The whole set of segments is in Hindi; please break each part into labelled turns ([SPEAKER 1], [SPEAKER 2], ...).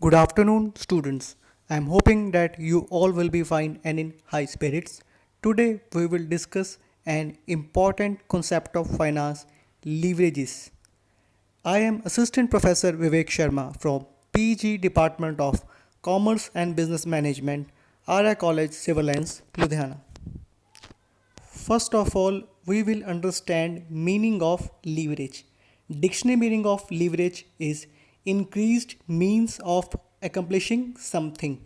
[SPEAKER 1] Good afternoon, students. I am hoping that you all will be fine and in high spirits. Today, we will discuss an important concept of finance leverages. I am Assistant Professor Vivek Sharma from PG Department of Commerce and Business Management, Arya College, Civil Lines, Ludhiana. First of all, we will understand meaning of leverage. Dictionary meaning of leverage is increased means of accomplishing something.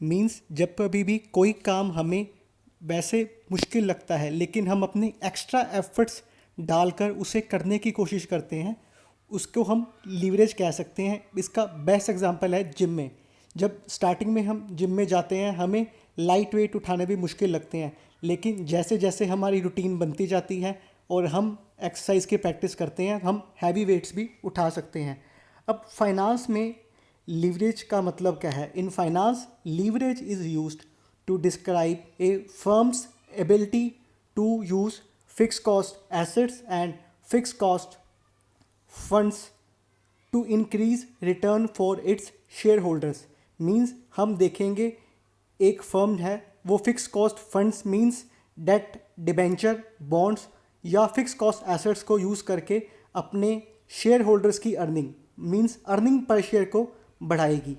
[SPEAKER 1] Means जब कभी भी कोई काम हमें वैसे मुश्किल लगता है लेकिन हम अपनी एक्स्ट्रा एफर्ट्स डालकर उसे करने की कोशिश करते हैं, उसको हम लीवरेज कह सकते हैं. इसका बेस्ट एग्जांपल है जिम में. जब स्टार्टिंग में हम जिम में जाते हैं हमें लाइट वेट उठाने भी मुश्किल लगते हैं, लेकिन जैसे जैसे हमारी रूटीन बनती जाती है और हम एक्सरसाइज की प्रैक्टिस करते हैं हम हैवी वेट्स भी उठा सकते हैं. अब फाइनेंस में लीवरेज का मतलब क्या है? In finance leverage is used to describe a firm's ability to use fix cost assets and fix cost funds to increase return for its share holders. Means हम देखेंगे एक फर्म है वो fix cost funds means debt, debenture, bonds या फिक्स कॉस्ट एसेट्स को यूज़ करके अपने शेयर होल्डर्स की earning means earning per share को बढ़ाएगी.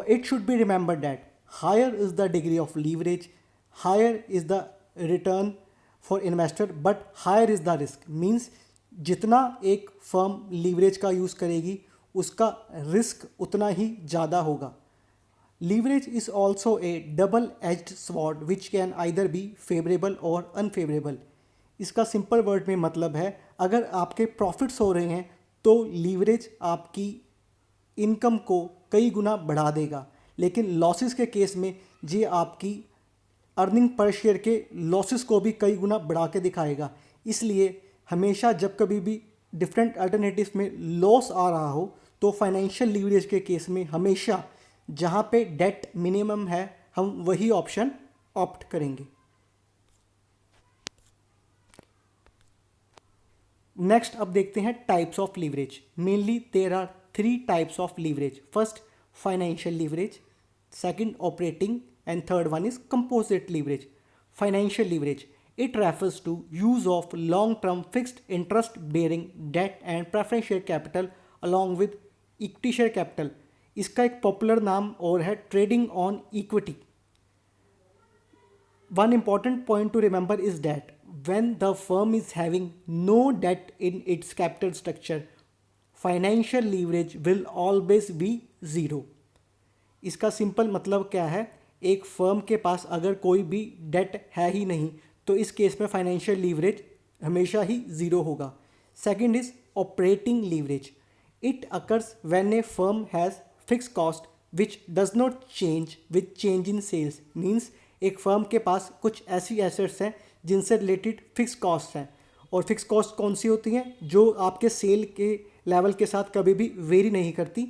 [SPEAKER 1] It should be remember that higher is the degree of leverage, higher is the return for investor but higher is the risk. Means जितना एक फर्म लीवरेज का यूज़ करेगी उसका रिस्क उतना ही ज़्यादा होगा. Leverage is also a double-edged sword which can either be favorable or unfavorable. इसका सिंपल वर्ड में मतलब है अगर आपके प्रॉफिट्स हो रहे हैं तो लीवरेज आपकी इनकम को कई गुना बढ़ा देगा, लेकिन लॉसेस के केस में ये आपकी अर्निंग पर शेयर के लॉसेस को भी कई गुना बढ़ा के दिखाएगा. इसलिए हमेशा जब कभी भी डिफरेंट अल्टरनेटिव में लॉस आ रहा हो तो फाइनेंशियल लीवरेज के केस में हमेशा जहाँ पे डेट मिनिमम है हम वही ऑप्शन ऑप्ट करेंगे. नेक्स्ट अब देखते हैं types of leverage. Mainly there are 3 types of leverage. First financial leverage, second operating and third one is composite leverage. Financial leverage it refers to use of long term fixed interest bearing debt and preference share capital along with equity share capital. इसका एक पॉपुलर नाम और है trading on equity. One important point to remember is that when the firm is having no date in its capital structure financial leverage will always be zero. इसका सिंपल मतलब क्या है? एक फर्म के पास अगर कोई भी डेट है ही नहीं तो इस केस में फाइनेंशियल लीवरेज हमेशा ही ज़ीरो होगा. Second is operating leverage. It occurs when a firm has fix cost which does not change with change in sales. Means एक फर्म के पास कुछ ऐसी एसेट्स हैं जिनसे रिलेटेड फिक्स कॉस्ट हैं, और फिक्स कॉस्ट कौन सी होती हैं? जो आपके सेल के लेवल के साथ कभी भी वेरी नहीं करती,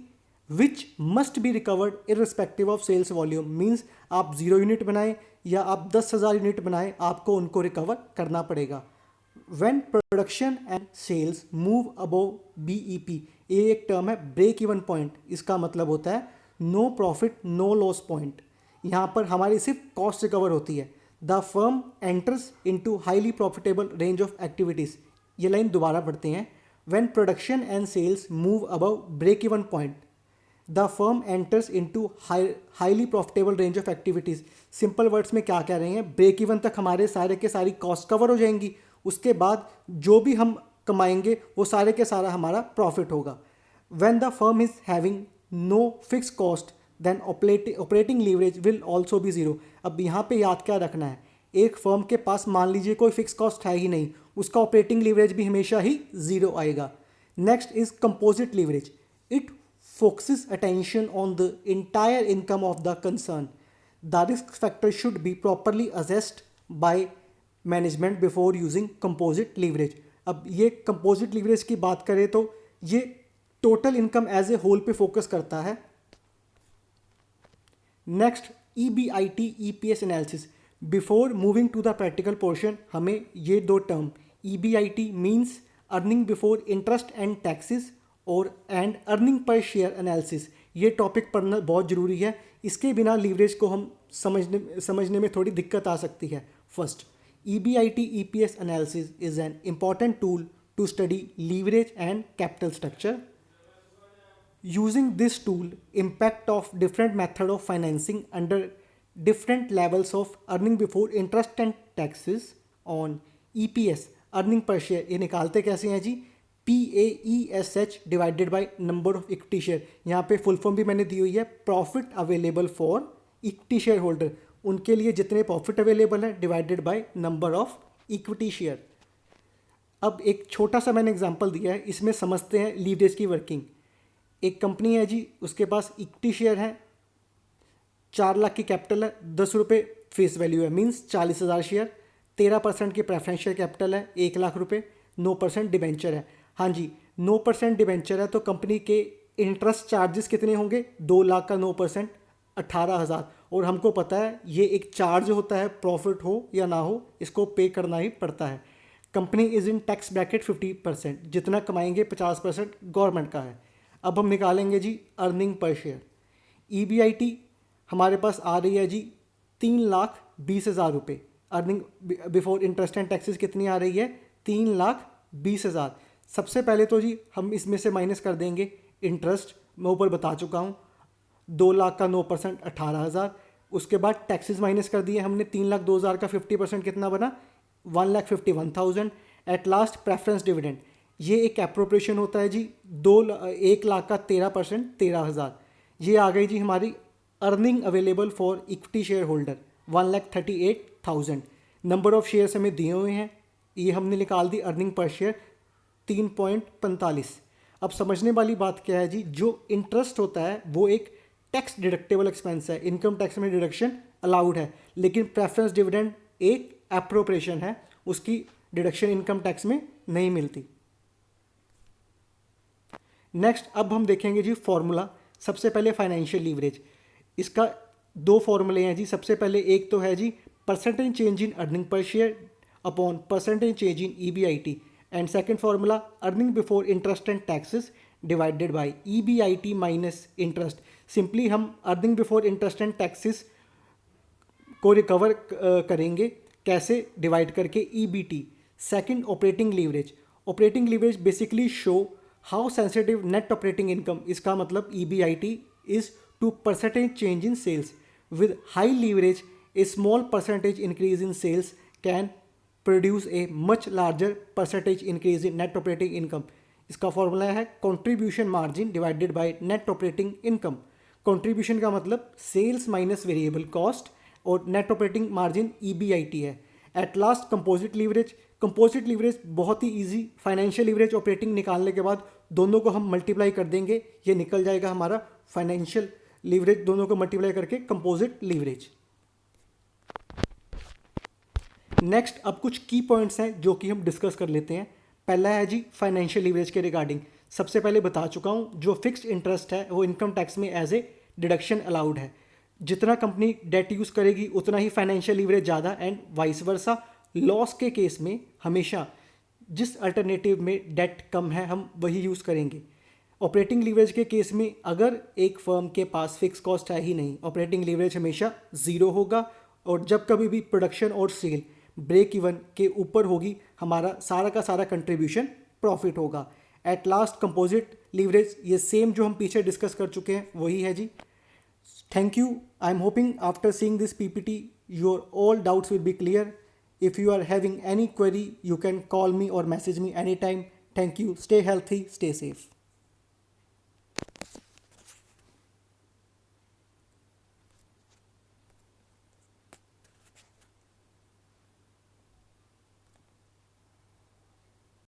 [SPEAKER 1] which must be recovered irrespective of sales volume. Means आप 0 यूनिट बनाएं या आप 10,000 यूनिट बनाएं आपको उनको रिकवर करना पड़ेगा. When production and sales move above BEP, ये एक टर्म है ब्रेक इवन पॉइंट. इसका मतलब होता है no profit no loss point. यहाँ पर हमारी सिर्फ कॉस्ट रिकवर होती है. The firm enters into highly profitable range of activities. ये लाइन दोबारा पढ़ते हैं. When production and sales move above break even point, the firm enters into highly profitable range of activities. Simple words में क्या कह रहे हैं? ब्रेक इवन तक हमारे सारे के सारी कॉस्ट कवर हो जाएंगी, उसके बाद जो भी हम कमाएंगे वो सारे के सारा हमारा प्रॉफिट होगा. When the firm is having no fix cost then operating leverage will also be zero. अब यहाँ पे याद क्या रखना है? एक फर्म के पास मान लीजिए कोई फिक्स कॉस्ट है ही नहीं, उसका ऑपरेटिंग लीवरेज भी हमेशा ही ज़ीरो आएगा. Next is composite leverage. It focuses attention on the entire income of the concern. The risk factor should be properly assessed by management before using composite leverage. अब ये composite leverage की बात करें तो ये total income as a whole पे focus करता है. Next EBIT EPS analysis. Before moving to the practical portion हमें ये दो term EBIT means earning before interest and taxes और and earning per share analysis, ये टॉपिक पढ़ना बहुत ज़रूरी है, इसके बिना लीवरेज को हम समझने में थोड़ी दिक्कत आ सकती है। First, EBIT EPS analysis is an important tool to study leverage and capital structure. Using this tool, impact of different method of financing under different levels of earning before interest and taxes on EPS earning per share, ये निकालते कैसे हैं जी? PAESH divided by number of equity share. यहाँ पे फुल फॉर्म भी मैंने दी हुई है, profit available for equity share holder, उनके लिए जितने प्रॉफिट अवेलेबल है divided by number of equity share. अब एक छोटा सा मैंने एग्जांपल दिया है, इसमें समझते हैं लीवरेज की वर्किंग। एक कंपनी है जी, उसके पास इक्विटी शेयर है, 4 लाख की कैपिटल है, 10 रुपये फेस वैल्यू है, मीन्स 40,000 शेयर, 13% की प्रेफरेंशियल कैपिटल है, 1 लाख रुपये, 9% डिबेंचर है। हाँ जी, 9% डिबेंचर है तो कंपनी के इंटरेस्ट चार्जेस कितने होंगे? 2 लाख का 9% 18,000। और हमको पता है ये एक चार्ज होता है, प्रॉफिट हो या ना हो इसको पे करना ही पड़ता है। Company is in tax bracket 50%, जितना कमाएंगे 50% गवर्नमेंट का है। अब हम निकालेंगे जी अर्निंग पर शेयर। EBIT हमारे पास आ रही है जी 3,20,000 रुपये। Earning before interest and taxes कितनी आ रही है? 3,20,000। सबसे पहले तो जी हम इसमें से माइनस कर देंगे इंटरेस्ट, मैं ऊपर बता चुका हूँ, 2 लाख का 9% 18,000। उसके बाद टैक्सेस माइनस कर दिए हमने, 3,02,000 का 50% कितना बना? 1,51,000। एट लास्ट प्रेफरेंस डिविडेंड, ये एक एप्रोप्रिएशन होता है जी, 1 लाख का 13% 13,000। ये आ गई जी हमारी earning available for equity share holder 1,38,000। Number of shares हमें दिए हुए हैं, ये हमने निकाल दी अर्निंग पर शेयर 3.45। अब समझने वाली बात क्या है जी, जो इंटरेस्ट होता है वो एक टैक्स डिडक्टेबल एक्सपेंस है, इनकम टैक्स में डिडक्शन अलाउड है, लेकिन प्रेफरेंस डिविडेंड एक एप्रोप्रिएशन है, उसकी डिडक्शन इनकम टैक्स में नहीं मिलती। नेक्स्ट अब हम देखेंगे जी फॉर्मूला। सबसे पहले फाइनेंशियल लीवरेज, इसका 2 फॉर्मूले हैं जी। सबसे पहले एक तो है जी percentage change in earning per share upon percentage change in EBIT, and second formula earning before interest and taxes divided by EBIT minus interest. Simply हम earning before interest and taxes को रिकवर करेंगे कैसे? डिवाइड करके EBT। Second operating leverage. Operating leverage basically show how sensitive net operating income, इसका मतलब EBIT is to percentage change in sales. With high leverage a small percentage increase in cells can produce a much larger percentage increase in net operating income. इसका फॉर्मूला है contribution margin divided by net operating income. Contribution का मतलब सेल्स माइनस वेरिएबल कॉस्ट और नेट ऑपरेटिंग मार्जिन EBIT है। At last composite leverage. Composite leverage बहुत ही इजी, फाइनेंशियल लीवरेज ऑपरेटिंग निकालने के बाद दोनों को हम मल्टीप्लाई कर देंगे, ये निकल जाएगा हमारा फाइनेंशियल लीवरेज, दोनों को मल्टीप्लाई करके कंपोजिट लीवरेज। नेक्स्ट अब कुछ की पॉइंट्स हैं जो कि हम डिस्कस कर लेते हैं। पहला है जी फाइनेंशियल लीवरेज के रिगार्डिंग। सबसे पहले बता चुका हूँ, जो फिक्स्ड इंटरेस्ट है वो इनकम टैक्स में एज ए डिडक्शन अलाउड है। जितना कंपनी डेट यूज़ करेगी उतना ही फाइनेंशियल लीवरेज ज़्यादा, एंड वाइस वर्सा। लॉस के केस में हमेशा जिस अल्टरनेटिव में डेट कम है हम वही यूज़ करेंगे। ऑपरेटिंग लीवरेज के केस में अगर एक फर्म के पास फिक्स कॉस्ट है ही नहीं, ऑपरेटिंग लीवरेज हमेशा ज़ीरो होगा, और जब कभी भी प्रोडक्शन और सेल ब्रेक इवन के ऊपर होगी, हमारा सारा का सारा कंट्रीब्यूशन प्रॉफिट होगा। एट लास्ट कंपोजिट लीवरेज, ये सेम जो हम पीछे डिस्कस कर चुके हैं वही है जी। Thank you. I'm hoping after seeing this PPT, your all doubts will be clear. If you are having any query, you can call me or message me anytime. Thank you. Stay healthy, stay safe.